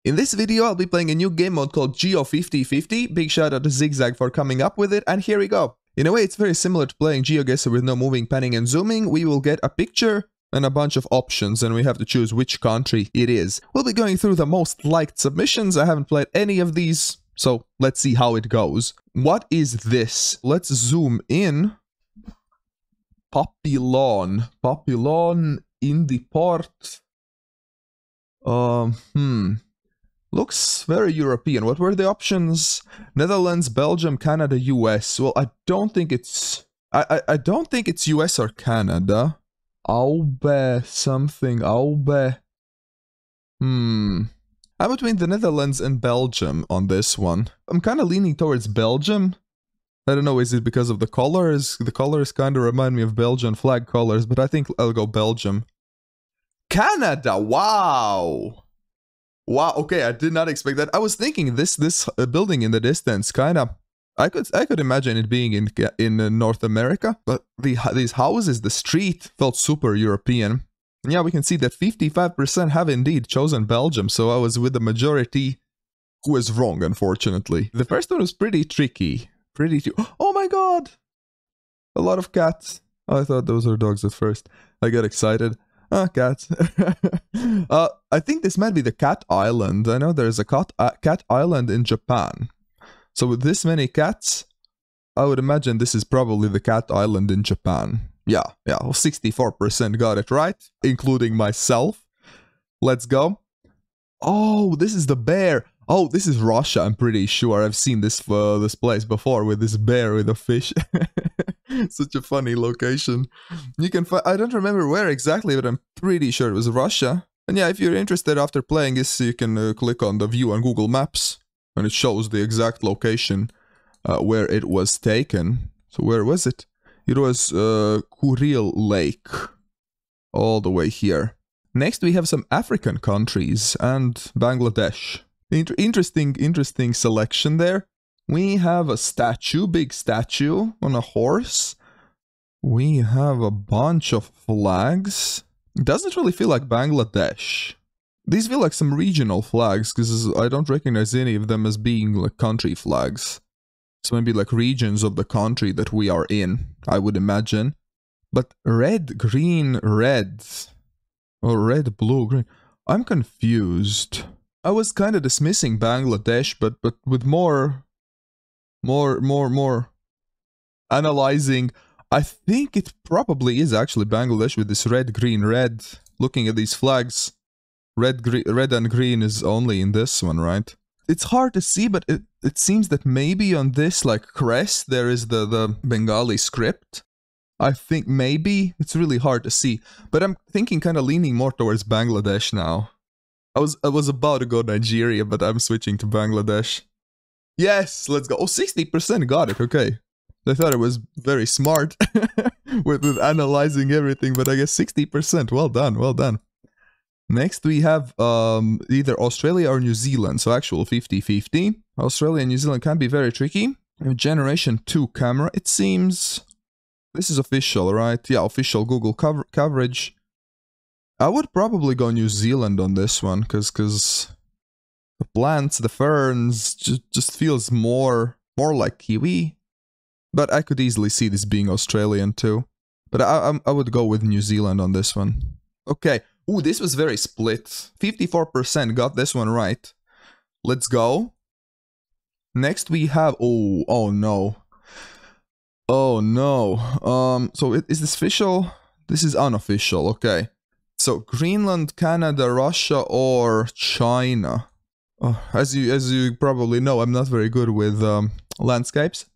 In this video, I'll be playing a new game mode called Geo 5050. Big shout out to Zigzag for coming up with it, and here we go. In a way, it's very similar to playing GeoGuessr with no moving, panning, and zooming. We will get a picture and a bunch of options, and we have to choose which country it is. We'll be going through the most liked submissions. I haven't played any of these, so let's see how it goes. What is this? Let's zoom in. Papillon. Papillon in the port. Looks very European. What were the options? Netherlands, Belgium, Canada, US. Well, I don't think it's... I don't think it's US or Canada. Aube something. Aube. I'm between the Netherlands and Belgium on this one. I'm kind of leaning towards Belgium. I don't know, is it because of the colors? The colors kind of remind me of Belgian flag colors, but I think I'll go Belgium. Canada! Wow! Wow, okay, I did not expect that. I was thinking this building in the distance, kind of... I could imagine it being in North America, but these houses, the street, felt super European. And yeah, we can see that 55% have indeed chosen Belgium, so I was with the majority who was wrong, unfortunately. The first one was pretty tricky. Oh my god! A lot of cats. Oh, I thought those were dogs at first. I got excited. Ah, cats. I think this might be the cat island. I know there's a cat island in Japan. So with this many cats, I would imagine this is probably the cat island in Japan. Yeah, 64% got it right, including myself. Let's go. Oh, this is the bear. Oh, this is Russia, I'm pretty sure. I've seen this place before with this bear with a fish. Such a funny location. You can find, I don't remember where exactly, but I'm pretty sure it was Russia. And yeah, if you're interested after playing this, you can click on the view on Google Maps, and it shows the exact location where it was taken. So where was it? It was Kuril Lake, all the way here. Next we have some African countries and Bangladesh. Interesting selection there. We have a statue, big statue on a horse. We have a bunch of flags. It doesn't really feel like Bangladesh. These feel like some regional flags, because I don't recognize any of them as being like country flags. So maybe like regions of the country that we are in, I would imagine. But red, green, red. Or red, blue, green. I'm confused. I was kind of dismissing Bangladesh, but with more analyzing, I think it probably is actually Bangladesh with this red, green, red. Looking at these flags, red and green is only in this one, right? It's hard to see, but it seems that maybe on this like crest there is the Bengali script. I think maybe it's really hard to see, but I'm thinking kind of leaning more towards Bangladesh now. I was about to go Nigeria, but I'm switching to Bangladesh. Yes, let's go. Oh, 60% got it. Okay. I thought it was very smart with analyzing everything, but I guess 60%. Well done, well done. Next we have either Australia or New Zealand, so actual 50-50. Australia and New Zealand can be very tricky. Generation 2 camera, it seems. This is official, right? Yeah, official Google coverage. I would probably go New Zealand on this one, because the plants, the ferns, just feels more like Kiwi. But I could easily see this being Australian too. But I would go with New Zealand on this one. Okay. Ooh, this was very split. 54% got this one right. Let's go. Next we have... Oh no. Oh no. So is this official? This is unofficial, okay. So Greenland, Canada, Russia, or China. As you probably know, I'm not very good with landscapes.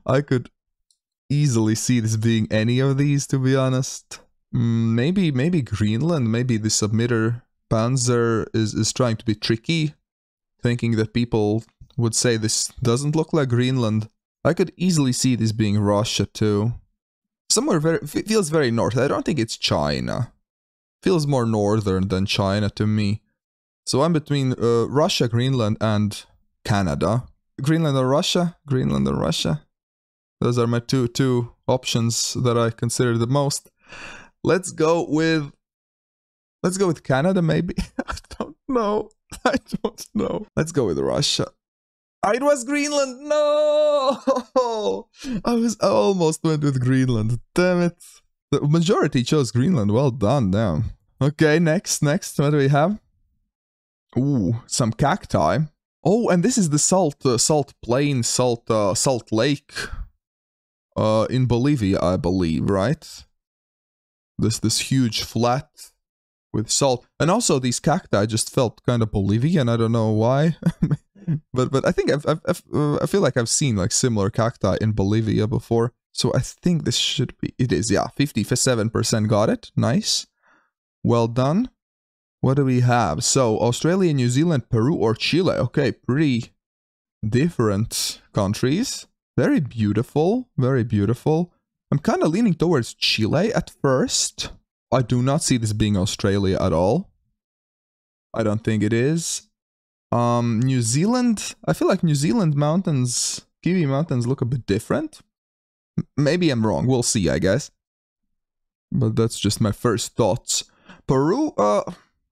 I could easily see this being any of these, to be honest. Maybe Greenland. Maybe the submitter Panzer is trying to be tricky, thinking that people would say this doesn't look like Greenland. I could easily see this being Russia too. Somewhere feels very north. I don't think it's China. Feels more northern than China to me. So I'm between Russia, Greenland, and Canada. Greenland or Russia? Greenland or Russia? Those are my two options that I consider the most. Let's go with Canada, maybe. I don't know. I don't know. Let's go with Russia. It was Greenland. No! I almost went with Greenland. Damn it. The majority chose Greenland. Well done, damn. Okay, next. What do we have? Ooh, some cacti. Oh, and this is the salt plain, salt lake. In Bolivia, I believe, right? This huge flat with salt, and also these cacti just felt kind of Bolivian. I don't know why, but I think I feel like I've seen like similar cacti in Bolivia before. So I think this should be. It is, yeah. 57% got it. Nice. Well done. What do we have? So Australia, New Zealand, Peru, or Chile? Okay, pretty different countries. Very beautiful. Very beautiful. I'm kind of leaning towards Chile at first. I do not see this being Australia at all. I don't think it is. New Zealand. I feel like New Zealand mountains, Kiwi mountains look a bit different. Maybe I'm wrong. We'll see, I guess. But that's just my first thoughts. Peru,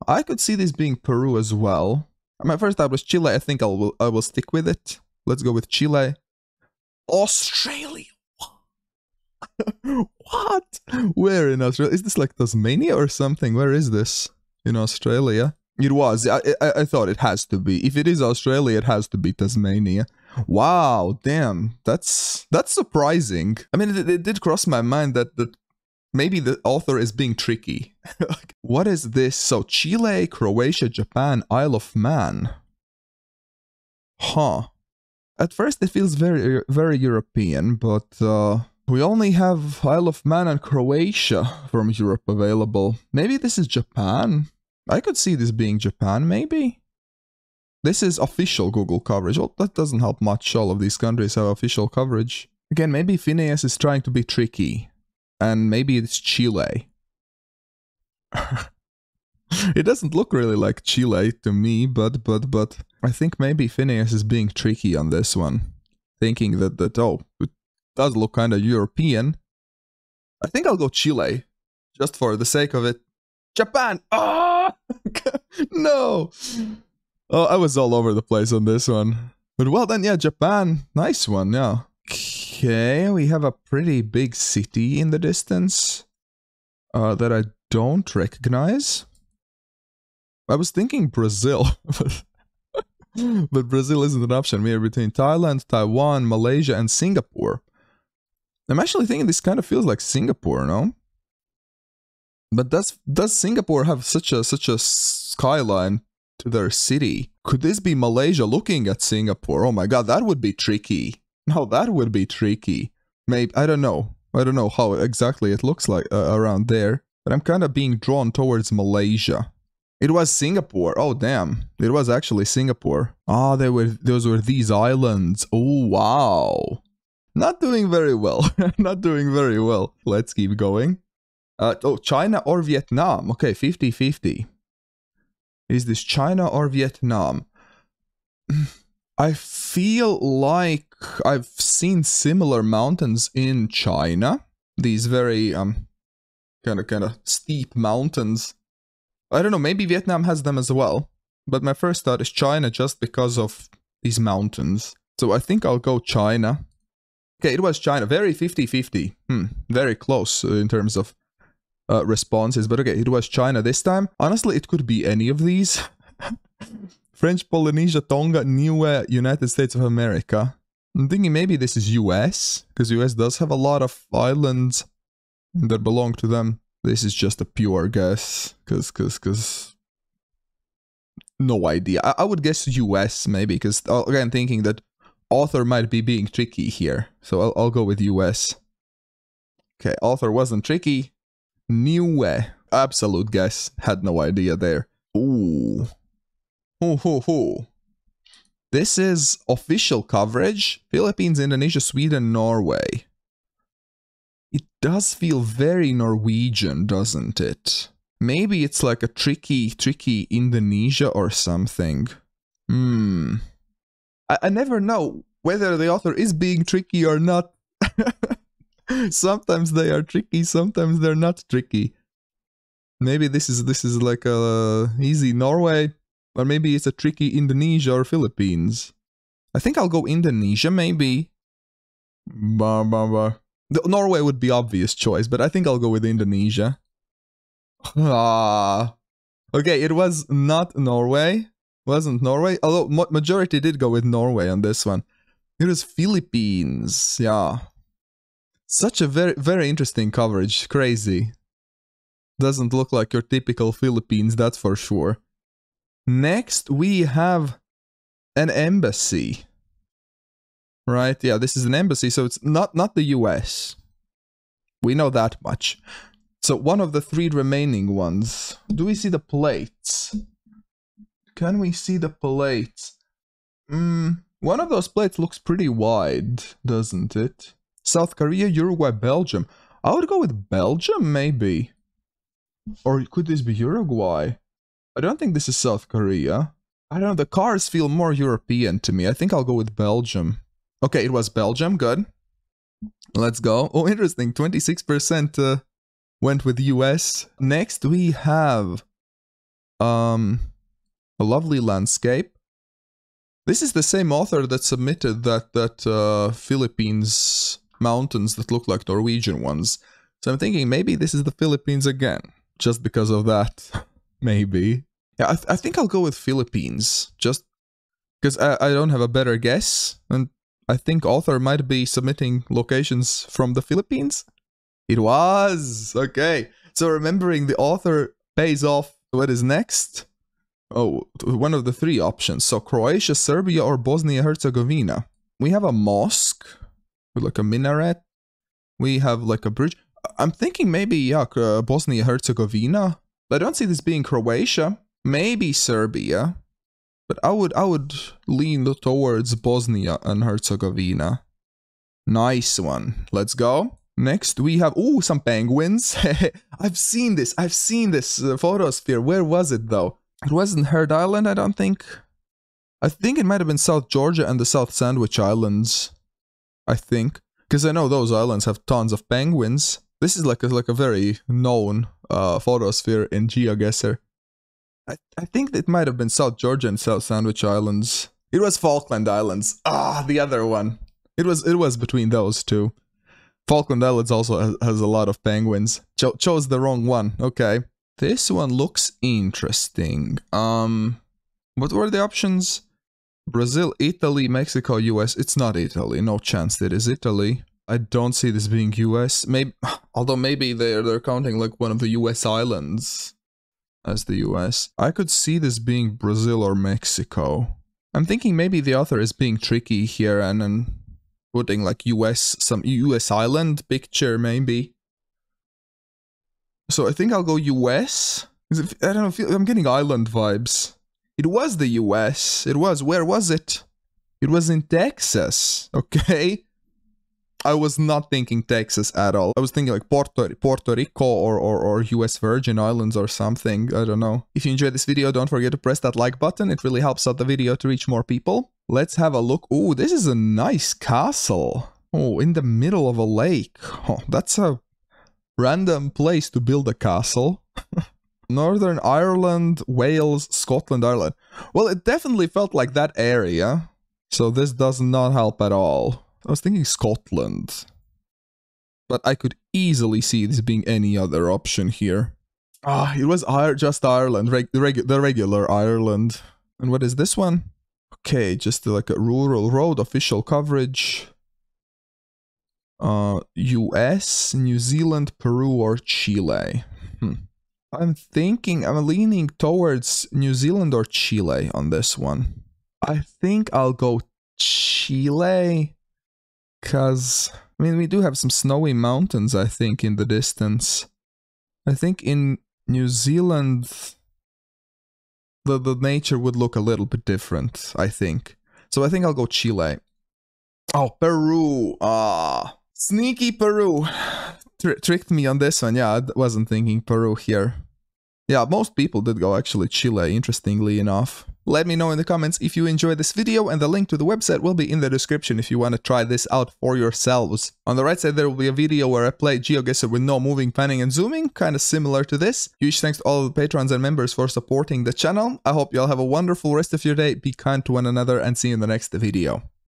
I could see this being Peru as well. My first thought was Chile. I think I will stick with it. Let's go with Chile. Australia. What? Where in Australia? Is this like Tasmania or something? Where is this? In Australia? It was. I thought it has to be. If it is Australia, it has to be Tasmania. Wow, damn. That's surprising. I mean, it did cross my mind that maybe the author is being tricky. Like, what is this? So, Chile, Croatia, Japan, Isle of Man. Huh. At first it feels very, very European, but we only have Isle of Man and Croatia from Europe available. Maybe this is Japan? I could see this being Japan, maybe? This is official Google coverage. Oh, that doesn't help much. All of these countries have official coverage. Again, maybe Phineas is trying to be tricky. And maybe it's Chile. It doesn't look really like Chile to me, but I think maybe Phineas is being tricky on this one. Thinking that oh, it does look kind of European. I think I'll go Chile. Just for the sake of it. Japan! Oh! No! Oh, I was all over the place on this one. But well then, yeah, Japan. Nice one, yeah. Okay, we have a pretty big city in the distance. That I don't recognize. I was thinking Brazil. But Brazil isn't an option. We are between Thailand, Taiwan, Malaysia, and Singapore. I'm actually thinking this kind of feels like Singapore, no? But does Singapore have such a skyline to their city? Could this be Malaysia looking at Singapore? Oh my god, that would be tricky. No, that would be tricky. Maybe, I don't know. I don't know how exactly it looks like around there. But I'm kind of being drawn towards Malaysia. It was Singapore. Oh, damn. It was actually Singapore. Ah, those were these islands. Oh, wow. Not doing very well. Not doing very well. Let's keep going. Oh, China or Vietnam. Okay, 50-50. Is this China or Vietnam? I feel like I've seen similar mountains in China. These very kind of steep mountains. I don't know, maybe Vietnam has them as well. But my first thought is China just because of these mountains. So I think I'll go China. Okay, it was China. Very 50-50. Very close in terms of responses. But okay, it was China this time. Honestly, it could be any of these. French Polynesia, Tonga, Niue, United States of America. I'm thinking maybe this is US, because US does have a lot of islands that belong to them. This is just a pure guess, because no idea. I would guess US maybe, because again, thinking that author might be being tricky here. So I'll go with US. Okay, author wasn't tricky. Niue. Absolute guess. Had no idea there. Ooh. This is official coverage. Philippines, Indonesia, Sweden, Norway. It does feel very Norwegian, doesn't it? Maybe it's like a tricky Indonesia or something. I never know whether the author is being tricky or not. Sometimes they are tricky, sometimes they're not tricky. Maybe this is like a easy Norway. Or maybe it's a tricky Indonesia or Philippines. I think I'll go Indonesia, maybe. Norway would be obvious choice, but I think I'll go with Indonesia. Ah. Okay, it was not Norway. Wasn't Norway? Although majority did go with Norway on this one. It was Philippines. Yeah. Such a very, very interesting coverage. Crazy. Doesn't look like your typical Philippines, that's for sure. Next, we have an embassy. Right? Yeah, this is an embassy, so it's not the US. We know that much. So one of the 3 remaining ones. Do we see the plates? Can we see the plates? One of those plates looks pretty wide, doesn't it? South Korea, Uruguay, Belgium. I would go with Belgium, maybe. Or could this be Uruguay? I don't think this is South Korea. I don't know, the cars feel more European to me. I think I'll go with Belgium. Okay, it was Belgium, good. Let's go. Oh, interesting, 26% went with US. Next we have a lovely landscape. This is the same author that submitted that Philippines mountains that look like Norwegian ones. So I'm thinking maybe this is the Philippines again, just because of that. Maybe. Yeah, I think I'll go with Philippines, just because I don't have a better guess, and I think author might be submitting locations from the Philippines. It was! Okay, so remembering the author pays off. What is next? Oh, one of the 3 options. So Croatia, Serbia, or Bosnia-Herzegovina. We have a mosque with like a minaret. We have like a bridge. I'm thinking maybe, yeah, Bosnia-Herzegovina. I don't see this being Croatia. Maybe Serbia. But I would lean towards Bosnia and Herzegovina. Nice one. Let's go. Next we have, ooh, some penguins. I've seen this photosphere. Where was it though? It wasn't Heard Island, I don't think. I think it might have been South Georgia and the South Sandwich Islands. I think. Because I know those islands have tons of penguins. This is like a very known photosphere in GeoGuessr. I think it might have been South Georgia and South Sandwich Islands. It was Falkland Islands. Ah, the other one. It was between those 2. Falkland Islands also has a lot of penguins. Chose the wrong one. Okay. This one looks interesting. What were the options? Brazil, Italy, Mexico, US. It's not Italy. No chance that is Italy. I don't see this being US. Maybe, although maybe they're counting like one of the US islands as the US. I could see this being Brazil or Mexico. I'm thinking maybe the author is being tricky here and putting like some US island picture maybe. So I think I'll go US. I don't know, I'm getting island vibes. It was the US. It was, where was it? It was in Texas, okay? I was not thinking Texas at all. I was thinking like Puerto Rico or US Virgin Islands or something. I don't know. If you enjoyed this video, don't forget to press that like button. It really helps out the video to reach more people. Let's have a look. Oh, this is a nice castle. Oh, in the middle of a lake. Oh, that's a random place to build a castle. Northern Ireland, Wales, Scotland, Ireland. Well, it definitely felt like that area. So this does not help at all. I was thinking Scotland. But I could easily see this being any other option here. Ah, it was just Ireland, the regular Ireland. And what is this one? Okay, just like a rural road, official coverage. US, New Zealand, Peru, or Chile. I'm leaning towards New Zealand or Chile on this one. I think I'll go Chile. Because, I mean, we do have some snowy mountains, I think, in the distance. I think in New Zealand, the nature would look a little bit different, I think. So I think I'll go Chile. Oh, Peru. Ah, sneaky Peru. Tricked me on this one. Yeah, I wasn't thinking Peru here. Yeah, most people did go actually Chile, interestingly enough. Let me know in the comments if you enjoyed this video, and the link to the website will be in the description if you want to try this out for yourselves. On the right side there will be a video where I play GeoGuessr with no moving, panning and zooming, kind of similar to this. Huge thanks to all of the patrons and members for supporting the channel. I hope you all have a wonderful rest of your day, be kind to one another, and see you in the next video.